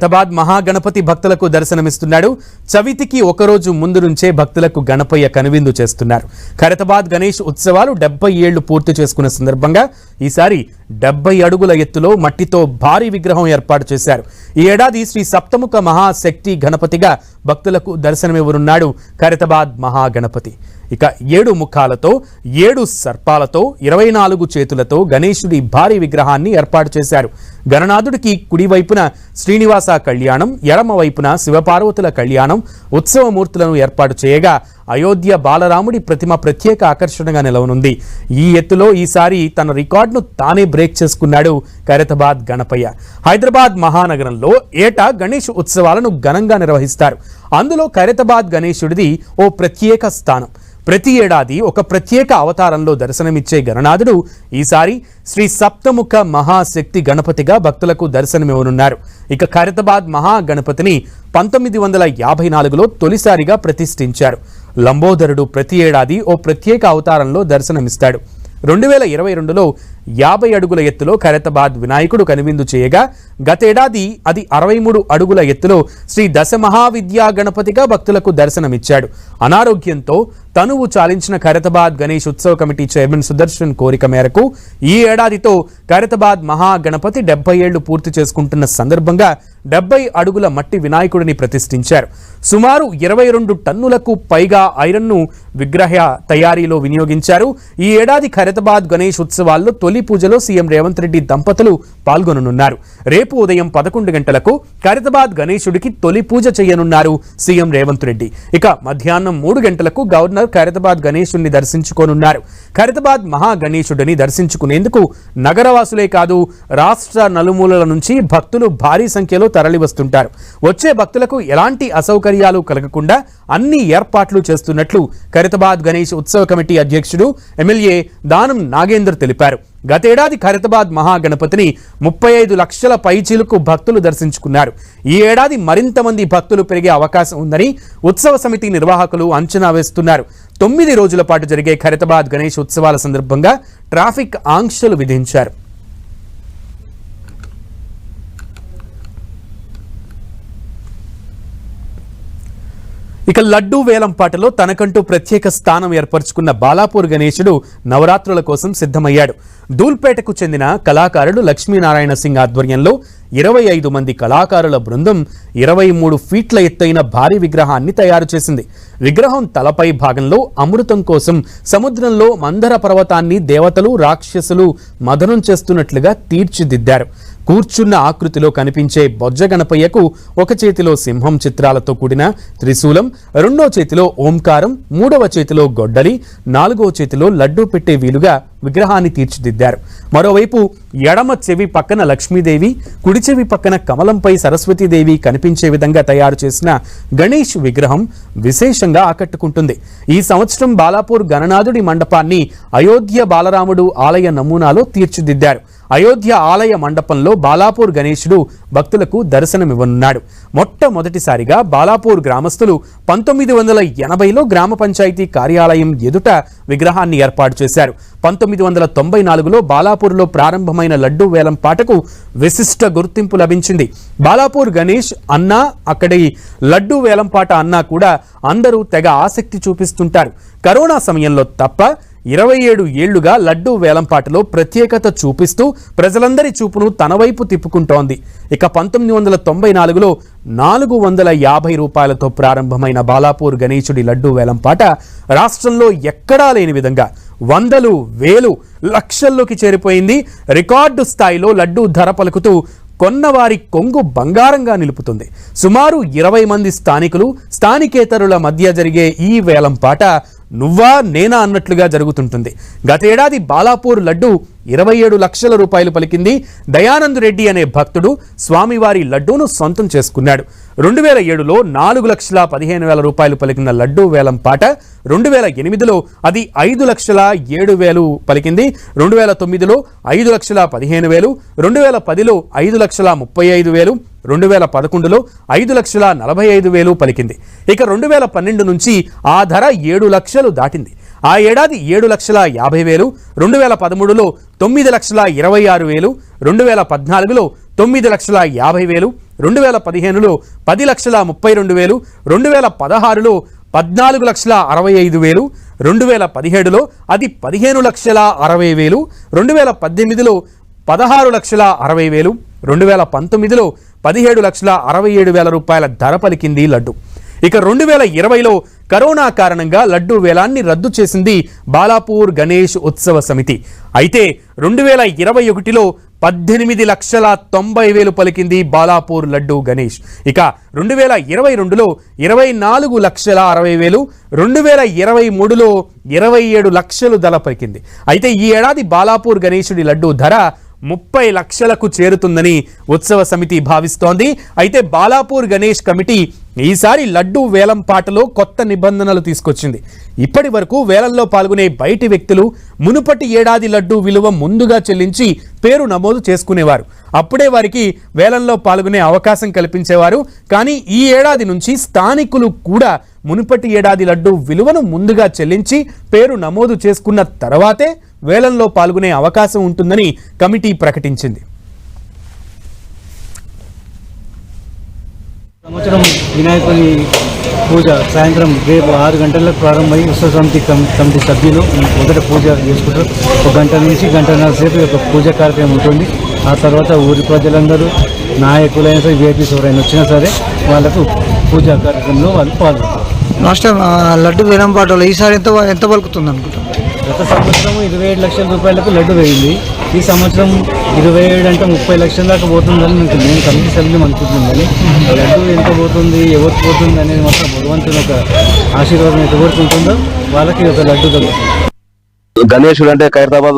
ఖైరతాబాద్ మహాగణపతి భక్తులకు దర్శనమిస్తున్నాడు. చవితికి ఒకరోజు ముందు నుంచే భక్తులకు గణపయ్య కనువిందు చేస్తున్నారు. ఖైరతాబాద్ గణేష్ ఉత్సవాలు 70 ఏళ్లు పూర్తి చేసుకున్న సందర్భంగా ఈసారి 70 అడుగుల ఎత్తులో మట్టితో భారీ విగ్రహం ఏర్పాటు చేశారు. ఈ ఏడాది శ్రీ సప్తముఖ మహాశక్తి గణపతిగా భక్తులకు దర్శనమివ్వనున్నాడు ఖైరతాబాద్ మహాగణపతి. ఇక 7 ముఖాలతో 7 సర్పాలతో 24 చేతులతో గణేశుడి భారీ విగ్రహాన్ని ఏర్పాటు చేశారు. గణనాథుడికి కుడివైపున శ్రీనివాస కళ్యాణం, ఎడమ వైపున శివపార్వతుల కళ్యాణం, ఉత్సవమూర్తులను ఏర్పాటు చేయగా అయోధ్య బాలరాముడి ప్రతిమ ప్రత్యేక ఆకర్షణగా నిలవనుంది. ఈ ఎత్తులో ఈసారి తన రికార్డును తానే బ్రేక్ చేసుకున్నాడు ఖైరతాబాద్ గణపయ్య. హైదరాబాద్ మహానగరంలో ఏటా గణేష్ ఉత్సవాలను ఘనంగా నిర్వహిస్తారు. అందులో ఖైరతాబాద్ గణేశుడిది ఓ ప్రత్యేక స్థానం. ప్రతి ఏడాది ఒక ప్రత్యేక అవతారంలో దర్శనమిచ్చే గణనాథుడు ఈసారి శ్రీ సప్తముఖ మహాశక్తి గణపతిగా భక్తులకు దర్శనమివ్వనున్నారు. ఇక ఖైరతాబాద్ మహాగణపతిని 1954లో తొలిసారిగా ప్రతిష్ఠించారు. లంబోదరుడు ప్రతి ఏడాది ఓ ప్రత్యేక అవతారంలో దర్శనమిస్తాడు. 2022లో 50 అడుగుల ఎత్తులో ఖైరతాబాద్ వినాయకుడు కనువిందు చేయగా గతేడాది అది 63 అడుగుల ఎత్తులో శ్రీ దశమహావిద్యా గణపతిగా భక్తులకు దర్శనమిచ్చాడు. అనారోగ్యంతో తనువు చాలించిన ఖైరతాబాద్ గణేష్ ఉత్సవ కమిటీ చైర్మన్ సుదర్శన్ కోరిక మేరకు ఈ ఏడాదితో ఖైరతాబాద్ మహాగణపతి 70 ఏళ్లు పూర్తి చేసుకుంటున్న సందర్భంగా 70 అడుగుల మట్టి వినాయకుడిని ప్రతిష్ఠించారు. సుమారు 22 టన్నులకు పైగా ఐరన్ను విగ్రహ తయారీలో వినియోగించారు. ఈ ఏడాది ఖైరతాబాద్ గణేష్ ఉత్సవాల్లో తొలి పూజలో సీఎం రేవంత్ రెడ్డి దంపతులు పాల్గొననున్నారు. రేపు ఉదయం 11 గంటలకు ఖైరతాబాద్ గణేశుడికి తొలి పూజ చేయనున్నారు సీఎం రేవంత్ రెడ్డి. ఇక మధ్యాహ్నం 3 గంటలకు గవర్నర్ ఖైరతాబాద్ గణేశుడిని దర్శించుకోనున్నారు. ఖైరతాబాద్ మహాగణేశుడిని దర్శించుకునేందుకు నగరవాసులే కాదు రాష్ట్ర నలుమూలల నుంచి భక్తులు భారీ సంఖ్యలో తరలి వస్తుంటారు. వచ్చే భక్తులకు ఎలాంటి అసౌకర్యాలు కలగకుండా అన్ని ఏర్పాట్లు చేస్తున్నట్లు ఖైరతాబాద్ గణేష్ ఉత్సవ కమిటీ అధ్యక్షుడు ఎమ్మెల్యే దానం నాగేందర్ తెలిపారు. గతేడాది ఖైరతాబాద్ మహాగణపతిని 35 లక్షల పైచిలుకు భక్తులు దర్శించుకున్నారు. ఈ ఏడాది మరింత మంది భక్తులు పెరిగే అవకాశం ఉందని ఉత్సవ సమితి నిర్వాహకులు అంచనా వేస్తున్నారు. 9 రోజుల పాటు జరిగే ఖైరతాబాద్ గణేష్ ఉత్సవాల సందర్భంగా ట్రాఫిక్ ఆంక్షలు విధించారు. ఇక లడ్డూ వేలంపాటలో తనకంటూ ప్రత్యేక స్థానం ఏర్పరచుకున్న బాలాపూర్ గణేశుడు నవరాత్రుల కోసం సిద్ధమయ్యాడు. దూల్పేటకు చెందిన కళాకారుడు లక్ష్మీనారాయణ సింగ్ ఆధ్వర్యంలో 25 మంది కళాకారుల బృందం 23 ఫీట్ల ఎత్తైన భారీ విగ్రహాన్ని తయారు చేసింది. విగ్రహం తలపై భాగంలో అమృతం కోసం సముద్రంలో మందర పర్వతాన్ని దేవతలు రాక్షసులు మదనం చేస్తున్నట్లుగా తీర్చిదిద్దారు. కూర్చున్న ఆకృతిలో కనిపించే బొజ్జ గణపయ్యకు ఒక చేతిలో సింహం చిత్రాలతో కూడిన త్రిశూలం, రెండో చేతిలో ఓంకారం, మూడవ చేతిలో గొడ్డలి, నాలుగవ చేతిలో లడ్డూ పెట్టే వీలుగా విగ్రహాన్ని తీర్చిదిద్దారు. మరోవైపు ఎడమ చెవి పక్కన లక్ష్మీదేవి, కుడి చెవి పక్కన కమలంపై సరస్వతీదేవి కనిపించే విధంగా తయారు చేసిన గణేష్ విగ్రహం విశేషంగా ఆకట్టుకుంటుంది. ఈ సంవత్సరం బాలాపూర్ గణనాథుడి మండపాన్ని అయోధ్య బాలరాముడు ఆలయ నమూనాలో తీర్చిదిద్దారు. అయోధ్య ఆలయ మండపంలో బాలాపూర్ గణేశుడు భక్తులకు దర్శనమివ్వనున్నాడు. మొట్టమొదటిసారిగా బాలాపూర్ గ్రామస్తులు 1980లో గ్రామ పంచాయతీ కార్యాలయం ఎదుట విగ్రహాన్ని ఏర్పాటు చేశారు. 1994లో బాలాపూర్లో ప్రారంభమైన లడ్డూ వేలం పాటకు విశిష్ట గుర్తింపు లభించింది. బాలాపూర్ గణేష్ అన్నా, అక్కడి లడ్డూ వేలంపాట అన్నా కూడా అందరూ తెగ ఆసక్తి చూపిస్తుంటారు. కరోనా సమయంలో తప్ప 27 ఏళ్లుగా లడ్డూ వేలంపాటలో ప్రత్యేకత చూపిస్తూ ప్రజలందరి చూపును తన వైపు తిప్పుకుంటోంది. ఇక 1994లో 450 రూపాయలతో ప్రారంభమైన బాలాపూర్ గణేశుడి లడ్డూ వేలంపాట రాష్ట్రంలో ఎక్కడా లేని విధంగా వందలు, వేలు, లక్షల్లోకి చేరిపోయింది. రికార్డు స్థాయిలో లడ్డూ ధర పలుకుతూ కొన్నవారి కొంగు బంగారంగా నిలుపుతుంది. సుమారు 20 మంది స్థానికులు, స్థానికేతరుల మధ్య జరిగే ఈ వేలంపాట నువ్వా నేనా అన్నట్లుగా జరుగుతుంటుంది. గతేడాది బాలాపూర్ లడ్డు 27 లక్షల రూపాయలు పలికింది. దయానంద్ రెడ్డి అనే భక్తుడు స్వామివారి లడ్డూను సొంతం చేసుకున్నాడు. 2007లో 4,15,000 రూపాయలు పలికిన లడ్డూ వేలం పాట 2008లో అది 5,07,000 పలికింది. 2009లో 5,15,000, 2010లో 5,35,000, 2011లో 5,45,000 పలికింది. ఇక 2012 నుంచి ఆ ధర 7 లక్షలు దాటింది. ఆ ఏడాది 7,50,000, 2013లో 9,26,000, 2014లో 9,50,000, 2015లో 10,32,000, 2016లో 14,65,000, 2017లో అది 15,60,000, 2018లో 16,60,000, 2019లో 17,67,000 రూపాయల ధర పలికింది లడ్డు. ఇక 2020లో కరోనా కారణంగా లడ్డు వేలాన్ని రద్దు చేసింది బాలాపూర్ గణేష్ ఉత్సవ సమితి. అయితే 2021లో 18,90,000 పలికింది బాలాపూర్ లడ్డు గణేష్. ఇక 2022లో 24,60,000, 2023లో 27 లక్షలు ధర పలికింది. అయితే ఈ ఏడాది బాలాపూర్ గణేశుడి లడ్డు ధర 30 లక్షలకు చేరుతుందని ఉత్సవ సమితి భావిస్తోంది. అయితే బాలాపూర్ గణేష్ కమిటీ ఈసారి లడ్డు వేలం పాటలో కొత్త నిబంధనలు తీసుకొచ్చింది. ఇప్పటి వరకు వేలంలో పాల్గొనే బయటి వ్యక్తులు మునుపటి ఏడాది లడ్డు విలువ ముందుగా చెల్లించి పేరు నమోదు చేసుకునేవారు. అప్పుడే వారికి వేలంలో పాల్గొనే అవకాశం కల్పించేవారు. కానీ ఈ ఏడాది నుంచి స్థానికులు కూడా మునుపటి ఏడాది లడ్డు విలువను ముందుగా చెల్లించి పేరు నమోదు చేసుకున్న తర్వాతే వేలంలో పాల్గొనే అవకాశం ఉంటుందని కమిటీ ప్రకటించింది. సంవత్సరం వినాయకుని పూజ సాయంత్రం రేపు 6 గంటలకు ప్రారంభమై ఉత్సవ సమితి కమిటీ సభ్యులు మొదట పూజ చేసుకుంటారు. 1 గంట నుంచి 1.5 గంటల సేపు ఒక పూజ కార్యక్రమం ఉంటుంది. ఆ తర్వాత ఊరి ప్రజలందరూ నాయకులైన సరే విఐపీస్ ఎవరైనా వచ్చినా సరే వాళ్ళకు పూజా కార్యక్రమంలో వాళ్ళు పాల్గొంటారు. లాస్ట్ టైం లడ్డు వేలంపాటలో ఈసారి ఎంత పలుకుతుంది అనుకుంటాం? గత సంవత్సరం 27 లక్షల రూపాయలకు లడ్డు వేయింది. ఈ సంవత్సరం 27 అంటే 30 లక్షల దాకా పోతుందని నేను కమిటీ సభ్యులు అనుకుంటుందని. లడ్డు ఎంత పోతుంది, ఎవరికి పోతుంది అనేది మాత్రం భగవంతుని ఒక ఆశీర్వాదం ఎంత కోరుకుంటుందో వాళ్ళకి ఒక లడ్డు దొరుకుతుంది. గణేశుడు అంటే ఖైరతాబాద్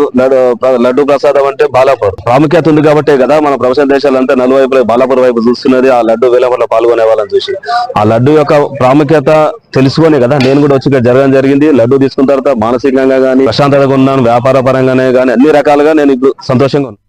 లడ్డు ప్రసాదం అంటే బాలాపూర్ ప్రాముఖ్యత ఉంది కాబట్టే కదా మన ప్రపంచ దేశాలంటే నలువైపు బాలాపూర్ వైపు చూస్తున్నది. ఆ లడ్డు వేలంలో పాల్గొనే వాళ్ళని చూసి ఆ లడ్డు యొక్క ప్రాముఖ్యత తెలుసుకొని కదా నేను కూడా వచ్చి ఇక్కడ జరగడం జరిగింది. లడ్డు తీసుకున్న తర్వాత మానసికంగా గానీ ప్రశాంతతగా ఉన్నాను, వ్యాపార పరంగానే గానీ అన్ని రకాలుగా నేను ఇప్పుడు సంతోషంగా ఉన్నాను.